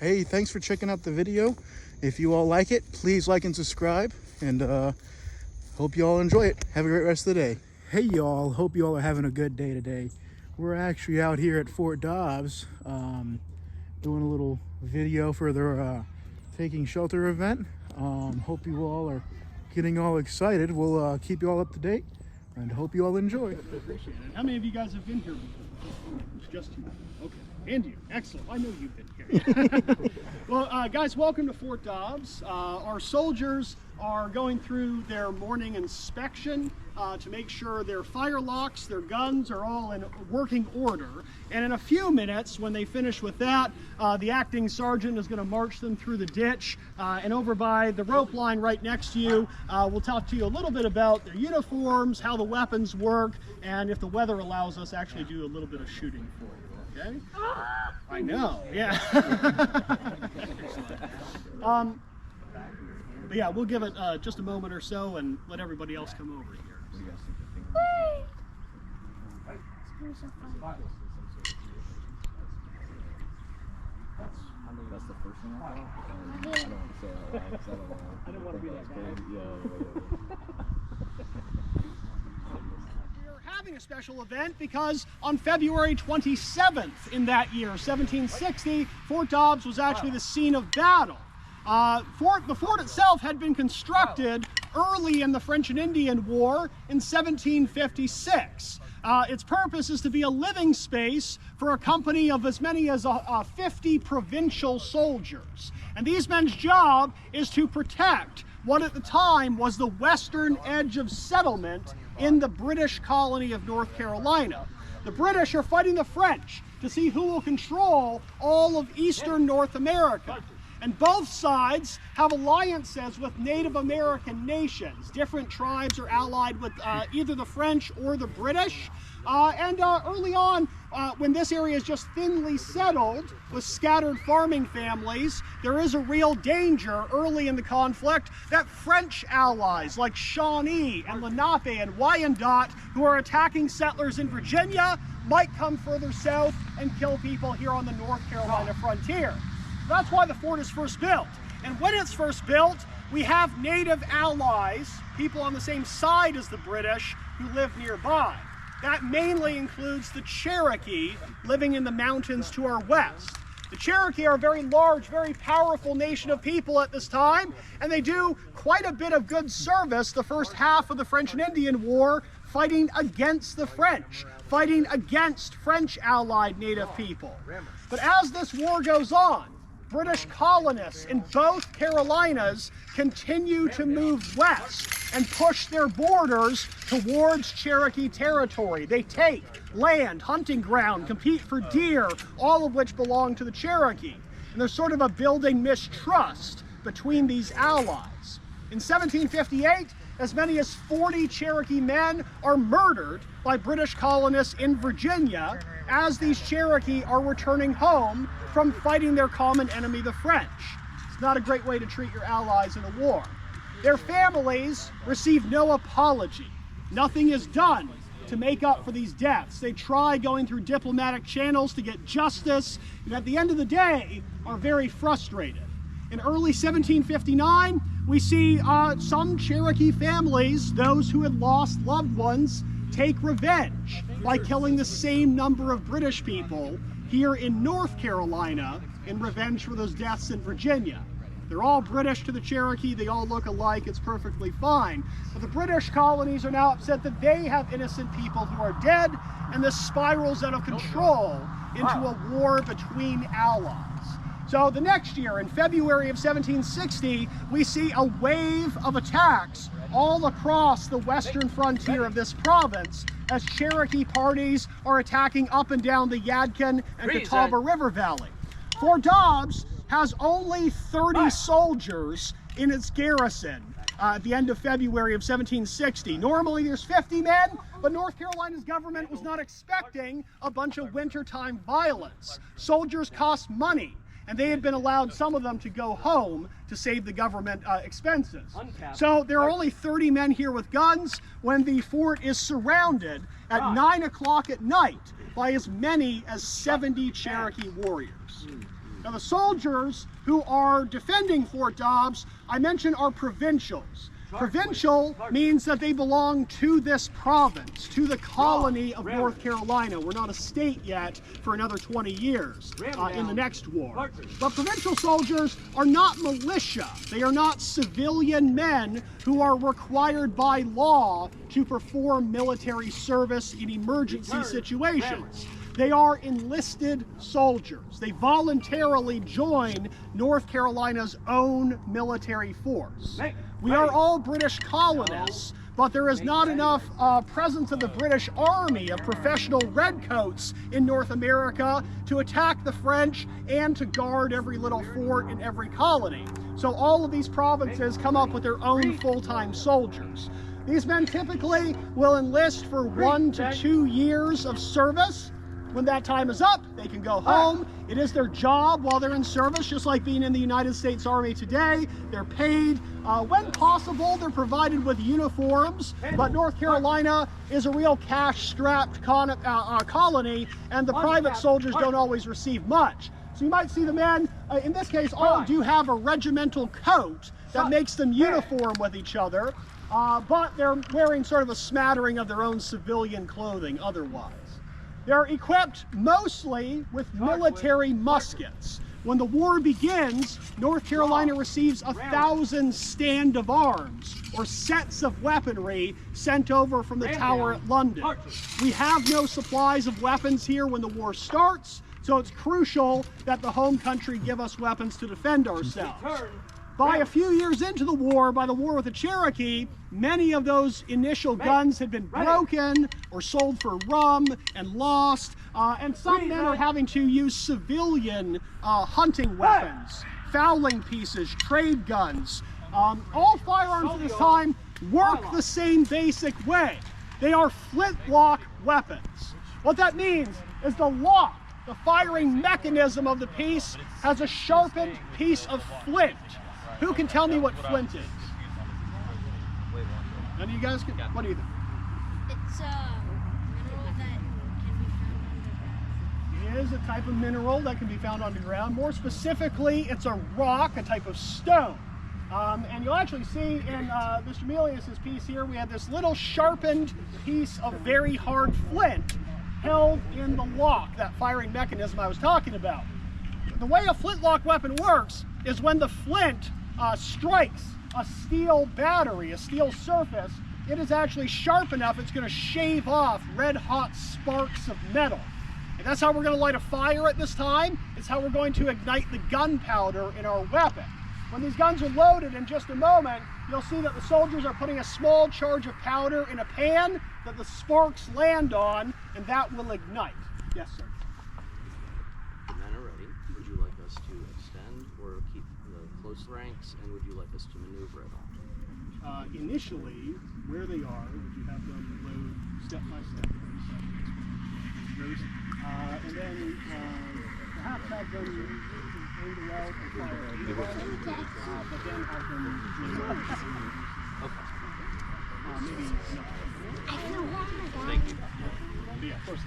Hey, thanks for checking out the video. If you all like it, please like and subscribe, and hope you all enjoy it. Have a great rest of the day. Hey y'all, hope you all are having a good day today. We're actually out here at Fort Dobbs doing a little video for their Taking Shelter event. Hope you all are getting all excited. We'll keep you all up to date and hope you all enjoy. Appreciate it. How many of you guys have been here before? It's just you. Okay. And you. Excellent. I know you've been here. Well, guys, welcome to Fort Dobbs. Our soldiers are going through their morning inspection to make sure their fire locks, their guns are all in working order. And in a few minutes, when they finish with that, the acting sergeant is going to march them through the ditch. And over by the rope line right next to you, we'll talk to you a little bit about their uniforms, how the weapons work, and if the weather allows us, actually do a little bit of shooting for you. Okay? I know, yeah. But yeah, we'll give it just a moment or so and let everybody else come over here. That's the first thing I thought. I don't want to say it out loud because I don't know. I don't want to be that guy. Yeah. We're having a special event because on February 27th in that year, 1760, Fort Dobbs was actually the scene of battle. The fort itself had been constructed early in the French and Indian War in 1756. Its purpose is to be a living space for a company of as many as 50 provincial soldiers. And these men's job is to protect what at the time was the western edge of settlement in the British colony of North Carolina. The British are fighting the French to see who will control all of eastern North America. And both sides have alliances with Native American nations. Different tribes are allied with either the French or the British. Early on, when this area is just thinly settled with scattered farming families, there is a real danger early in the conflict that French allies like Shawnee and Lenape and Wyandotte, who are attacking settlers in Virginia, might come further south and kill people here on the North Carolina frontier. That's why the fort is first built. And when it's first built, we have native allies, people on the same side as the British, who live nearby. That mainly includes the Cherokee living in the mountains to our west. The Cherokee are a very large, very powerful nation of people at this time, and they do quite a bit of good service the first half of the French and Indian War, fighting against the French, fighting against French allied native people. But as this war goes on, British colonists in both Carolinas continue to move west and push their borders towards Cherokee territory. They take land, hunting ground, compete for deer, all of which belong to the Cherokee. And there's sort of a building mistrust between these allies. In 1758, as many as 40 Cherokee men are murdered by British colonists in Virginia as these Cherokee are returning home from fighting their common enemy, the French. It's not a great way to treat your allies in a war. Their families receive no apology. Nothing is done to make up for these deaths. They try going through diplomatic channels to get justice, and at the end of the day are very frustrated. In early 1759, we see some Cherokee families, those who had lost loved ones, take revenge by killing the same number of British people here in North Carolina in revenge for those deaths in Virginia. They're all British to the Cherokee, they all look alike, it's perfectly fine. But the British colonies are now upset that they have innocent people who are dead, and this spirals out of control into a war between allies. So the next year, in February of 1760, we see a wave of attacks all across the western frontier of this province as Cherokee parties are attacking up and down the Yadkin and Catawba River Valley. Fort Dobbs has only 30 soldiers in its garrison at the end of February of 1760. Normally there's 50 men, but North Carolina's government was not expecting a bunch of wintertime violence. Soldiers cost money, and they had been allowed, some of them, to go home to save the government expenses. So there are only 30 men here with guns when the fort is surrounded at 9 o'clock at night by as many as 70 Cherokee warriors. Now the soldiers who are defending Fort Dobbs, I mentioned, are provincials. Provincial means that they belong to this province, to the colony of North Carolina. We're not a state yet for another 20 years in the next war. But provincial soldiers are not militia. They are not civilian men who are required by law to perform military service in emergency situations. They are enlisted soldiers. They voluntarily join North Carolina's own military force. We are all British colonists, but there is not enough presence of the British Army, of professional redcoats in North America to attack the French and to guard every little fort in every colony. So all of these provinces come up with their own full-time soldiers. These men typically will enlist for 1 to 2 years of service. When that time is up, they can go home. It is their job while they're in service, just like being in the United States Army today. They're paid. When possible, they're provided with uniforms, but North Carolina is a real cash-strapped colony, and the private soldiers don't always receive much. So you might see the men, in this case, all do have a regimental coat that makes them uniform with each other, but they're wearing sort of a smattering of their own civilian clothing otherwise. They're equipped mostly with military muskets. When the war begins, North Carolina receives 1,000 stand of arms, or sets of weaponry, sent over from the Tower at London. We have no supplies of weapons here when the war starts, so it's crucial that the home country give us weapons to defend ourselves. By a few years into the war, by the war with the Cherokee, many of those initial guns had been broken or sold for rum and lost, and some men are having to use civilian hunting weapons, fowling pieces, trade guns. All firearms at this time work the same basic way. They are flintlock weapons. What that means is the lock, the firing mechanism of the piece, has a sharpened piece of flint. Who can tell me what flint is? None of you guys can? What do you think? It's a mineral that can be found underground. It is a type of mineral that can be found underground. More specifically, it's a rock, a type of stone. And you'll actually see in Mr. Melius's piece here, we have this little sharpened piece of very hard flint held in the lock, that firing mechanism I was talking about. The way a flintlock weapon works is when the flint strikes a steel battery, a steel surface, it is actually sharp enough it's going to shave off red hot sparks of metal. And that's how we're going to light a fire at this time. It's how we're going to ignite the gunpowder in our weapon. When these guns are loaded in just a moment, you'll see that the soldiers are putting a small charge of powder in a pan that the sparks land on, and that will ignite. Yes, sir. The men are ready. Would you like us to extend or keep the close ranks, and would you like us to maneuver at all? Initially, where they are, would you have them load step by step? And then perhaps have them angle out and fire, but then have them maybe Thank you. Yeah, of course.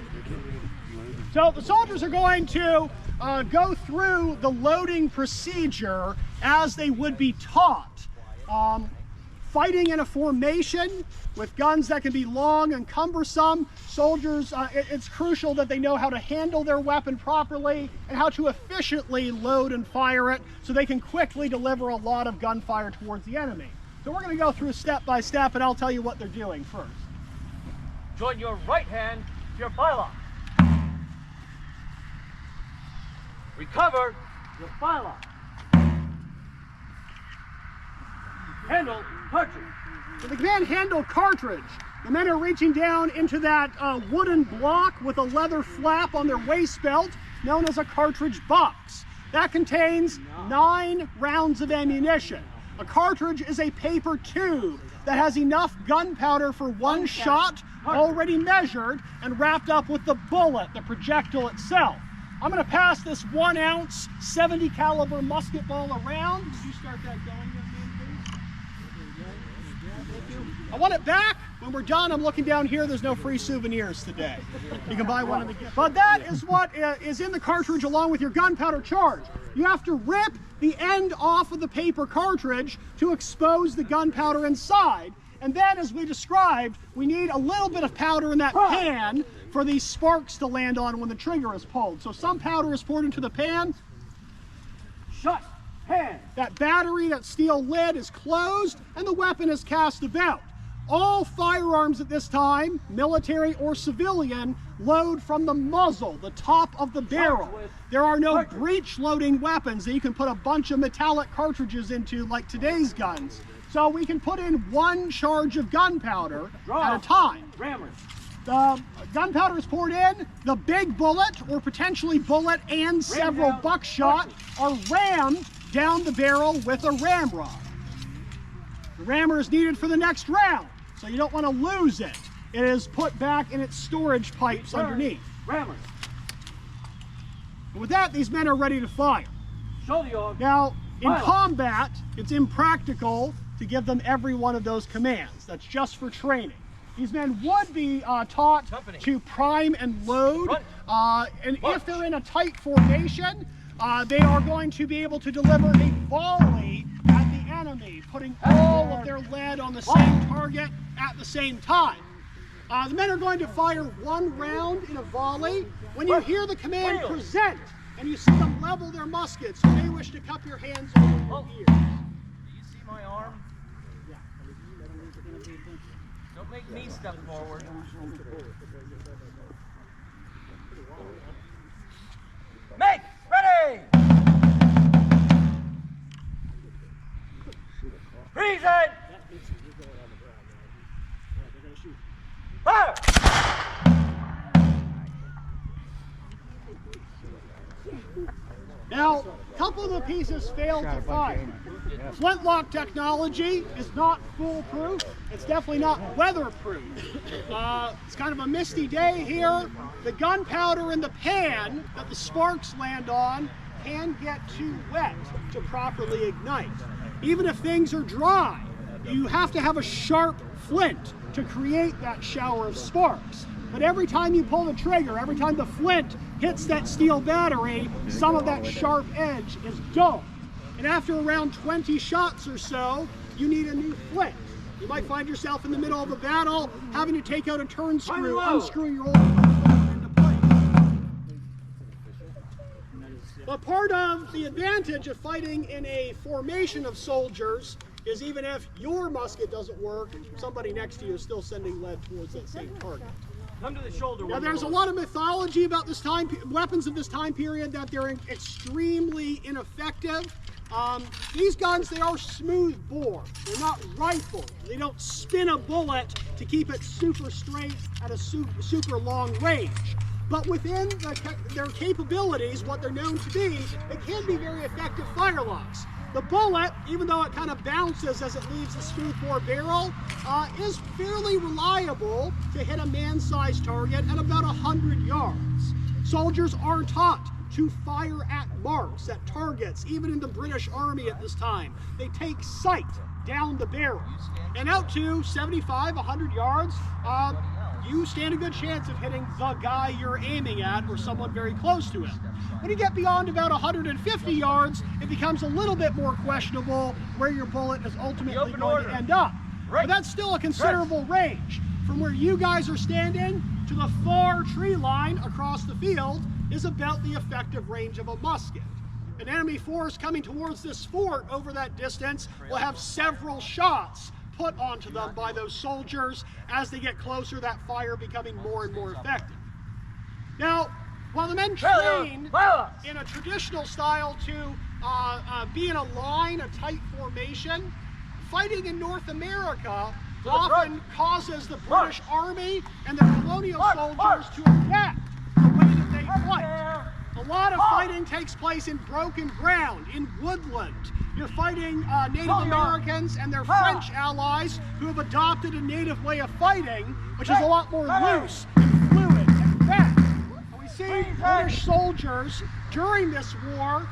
So the soldiers are going to go through the loading procedure as they would be taught. Fighting in a formation with guns that can be long and cumbersome, soldiers, it's crucial that they know how to handle their weapon properly and how to efficiently load and fire it so they can quickly deliver a lot of gunfire towards the enemy. So we're going to go through step by step, and I'll tell you what they're doing first. Join your right hand to your bylock. Recover your bylock. Handle cartridge. So the command handle cartridge. The men are reaching down into that wooden block with a leather flap on their waist belt, known as a cartridge box. That contains 9 rounds of ammunition. A cartridge is a paper tube that has enough gunpowder for one shot, already measured and wrapped up with the bullet, the projectile itself. I'm going to pass this 1 ounce 70 caliber musket ball around. Did you start that going, young man, please? I want it back. When we're done, I'm looking down here. There's no free souvenirs today. You can buy one in the gift. But that is what is in the cartridge along with your gunpowder charge. You have to rip the end off of the paper cartridge to expose the gunpowder inside. And then, as we described, we need a little bit of powder in that pan for these sparks to land on when the trigger is pulled. So some powder is poured into the pan. Shut. Hand. That battery, that steel lid is closed, and the weapon is cast about. All firearms at this time, military or civilian, load from the muzzle, the top of the barrel. There are no breech loading weapons that you can put a bunch of metallic cartridges into like today's guns. So we can put in one charge of gunpowder at a time. Rammers. The gunpowder is poured in, the big bullet or potentially bullet and several buckshot are rammed down the barrel with a ramrod. The rammer is needed for the next round, so you don't want to lose it. It is put back in its storage pipes underneath. Rammers. And with that, these men are ready to fire. Shoulder yard. Now, in combat, it's impractical to give them every one of those commands. That's just for training. These men would be taught to prime and load, and if they're in a tight formation, they are going to be able to deliver a volley at the enemy, putting all of their lead on the same target at the same time. The men are going to fire one round in a volley. When you hear the command present, and you see them level their muskets, you may wish to cup your hands over your ears. Do you see my arm? Don't make me step forward. Make ready! Freeze! Fire! Now, a couple of the pieces failed to fire. Flintlock technology is not foolproof. It's definitely not weatherproof. It's kind of a misty day here. The gunpowder in the pan that the sparks land on can get too wet to properly ignite. Even if things are dry, you have to have a sharp flint to create that shower of sparks. But every time you pull the trigger, every time the flint hits that steel battery, some of that sharp edge is dull. And after around 20 shots or so, you need a new flint. You might find yourself in the middle of a battle having to take out a turn screw, unscrew your old flint into place. But part of the advantage of fighting in a formation of soldiers is even if your musket doesn't work, somebody next to you is still sending lead towards that same target. Come to the shoulder. Now, there's a lot of mythology about this time, weapons of this time period, that they're extremely ineffective. These guns, they are smooth bore. They're not rifles. They don't spin a bullet to keep it super straight at a super long range. But within their capabilities, what they're known to be, it can be very effective firelocks. The bullet, even though it kind of bounces as it leaves the smooth bore barrel, is fairly reliable to hit a man-sized target at about 100 yards. Soldiers are taught to fire at marks, at targets, even in the British Army at this time. They take sight down the barrel. And out to 75, 100 yards, you stand a good chance of hitting the guy you're aiming at or someone very close to it. When you get beyond about 150 yards, it becomes a little bit more questionable where your bullet is ultimately going to end up. But that's still a considerable range. From where you guys are standing to the far tree line across the field is about the effective range of a musket. An enemy force coming towards this fort over that distance will have several shots put onto them by those soldiers. As they get closer, that fire becoming more and more effective. Now, while the men train in a traditional style to be in a line, a tight formation, fighting in North America often causes the British Army and the colonial soldiers to adapt the way that they fight. A lot of fighting takes place in broken ground, in woodland. You're fighting Native Americans and their French allies who have adopted a native way of fighting, which is a lot more loose and fluid and fast. And we see British soldiers during this war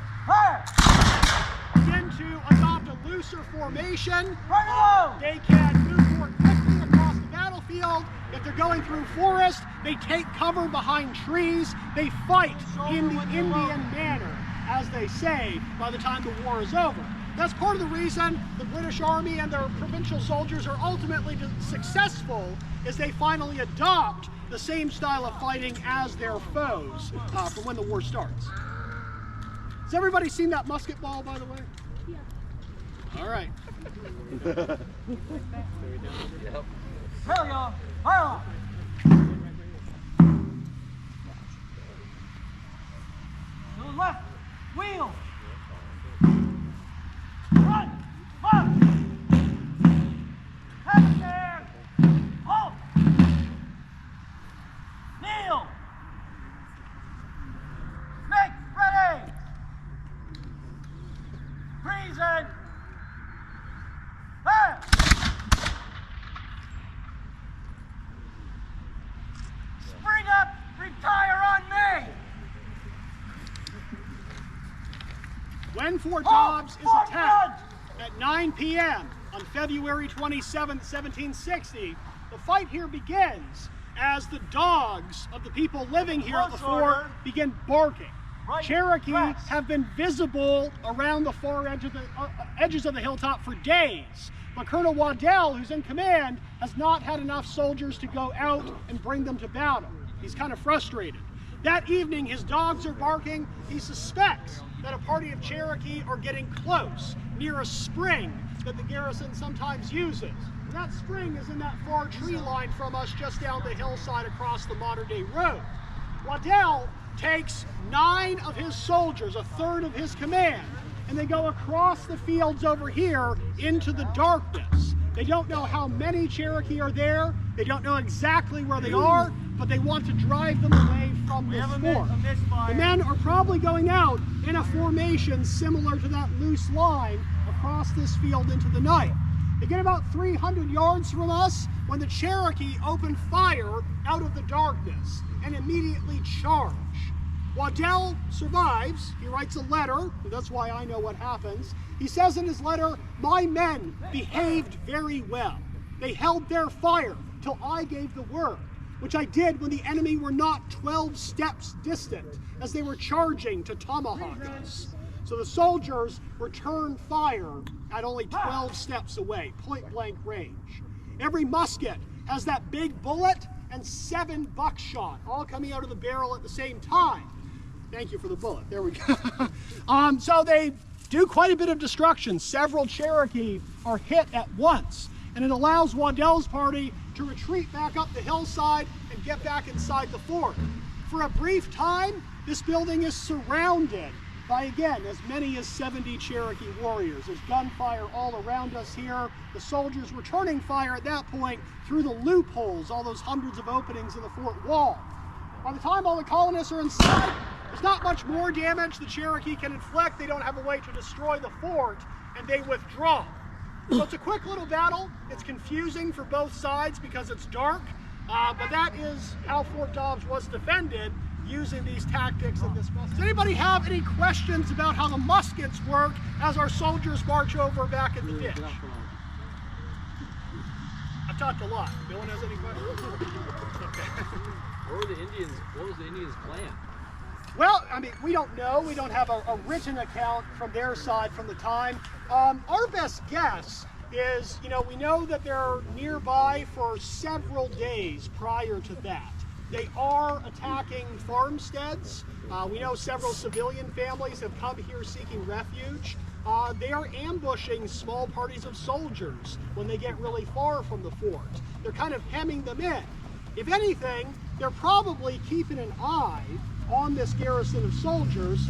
begin to adopt a looser lesser formation, Right along! they can move more quickly across the battlefield. If they're going through forest, they take cover behind trees. They fight in the Indian manner, as they say, by the time the war is over. That's part of the reason the British Army and their provincial soldiers are ultimately successful, is they finally adopt the same style of fighting as their foes from when the war starts. Has everybody seen that musket ball, by the way? Yeah. All right. Hell y'all! Hurl! To the left! Wheel! Run! March! Head there! Halt! Kneel! Make ready! Freezing! Fire! Spring up! Retire on me! When Fort Dobbs is attacked at 9 p.m. on February 27, 1760, the fight here begins as the dogs of the people living here at the fort begin barking. Cherokee have been visible around the far edges of the hilltop for days, but Colonel Waddell, who's in command, has not had enough soldiers to go out and bring them to battle. He's kind of frustrated. That evening, his dogs are barking. He suspects that a party of Cherokee are getting close, near a spring that the garrison sometimes uses. And that spring is in that far tree line from us just down the hillside across the modern-day road. Waddell takes 9 of his soldiers, a third of his command, and they go across the fields over here into the darkness. They don't know how many Cherokee are there. They don't know exactly where they are, but they want to drive them away from this fort. The men are probably going out in a formation similar to that loose line across this field into the night. They get about 300 yards from us when the Cherokee open fire out of the darkness and immediately charge. Waddell survives. He writes a letter. That's why I know what happens. He says in his letter, "My men behaved very well. They held their fire till I gave the word, which I did when the enemy were not 12 steps distant, as they were charging to tomahawk us." So the soldiers returned fire at only 12 steps away, point blank range. Every musket has that big bullet and 7 buckshot, all coming out of the barrel at the same time. Thank you for the bullet. There we go. So they do quite a bit of destruction. Several Cherokee are hit at once, and it allows Waddell's party to retreat back up the hillside and get back inside the fort. For a brief time, this building is surrounded by, again, as many as 70 Cherokee warriors. There's gunfire all around us here. The soldiers returning fire at that point through the loopholes, all those hundreds of openings in the fort wall. By the time all the colonists are inside, there's not much more damage the Cherokee can inflict. They don't have a way to destroy the fort, and they withdraw. So it's a quick little battle. It's confusing for both sides because it's dark, but that is how Fort Dobbs was defended, using these tactics of this musket. Does anybody have any questions about how the muskets work as our soldiers march over back in the ditch? I've talked a lot. No one has any questions? Okay. What was the Indians' plan? Well, I mean, we don't know. We don't have a written account from their side from the time. Our best guess is, we know that they're nearby for several days prior to that. They are attacking farmsteads. We know several civilian families have come here seeking refuge. They are ambushing small parties of soldiers when they get really far from the fort. They're kind of hemming them in. If anything, they're probably keeping an eye on this garrison of soldiers.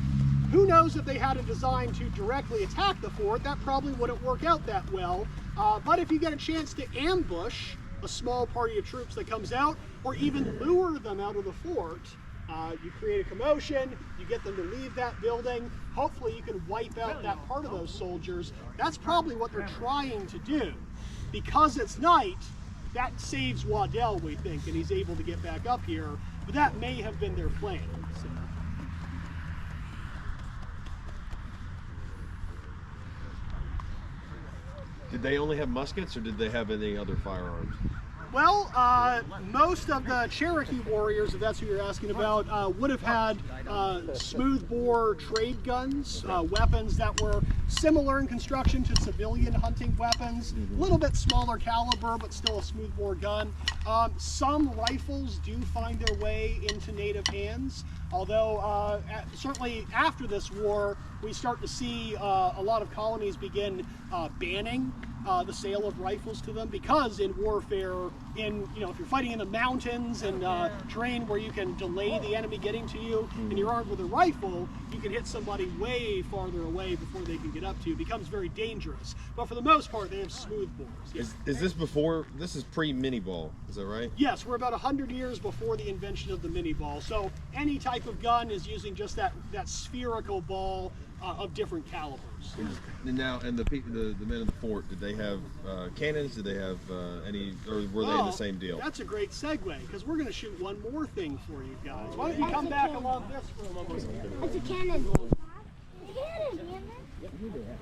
Who knows if they had a design to directly attack the fort? That probably wouldn't work out that well. But if you get a chance to ambush a small party of troops that comes out, or even lure them out of the fort, you create a commotion, you get them to leave that building, hopefully you can wipe out that part of those soldiers. That's probably what they're trying to do. Because it's night, that saves Waddell, we think, and he's able to get back up here, but that may have been their plan. So. Did they only have muskets, or did they have any other firearms? Well, most of the Cherokee warriors, if that's who you're asking about, would have had smoothbore trade guns, weapons that were similar in construction to civilian hunting weapons, a little bit smaller caliber, but still a smoothbore gun. Some rifles do find their way into native hands, although certainly after this war, we start to see a lot of colonies begin banning the sale of rifles to them, because in warfare, if you're fighting in the mountains and terrain where you can delay the enemy getting to you, and you're armed with a rifle, you can hit somebody way farther away before they can get up to you. It becomes very dangerous. But for the most part, they have smooth bores. Yeah. Is this before? This is pre-mini ball. Is that right? Yes, we're about 100 years before the invention of the mini ball. So any type of gun is using just that spherical ball of different calibers. And now, and the men in the fort, did they have cannons? Did they have any, or were they in the same deal? That's a great segue, because we're going to shoot one more thing for you guys. Why don't you come back along this for a moment? It's a cannon. It's a cannon, damn it.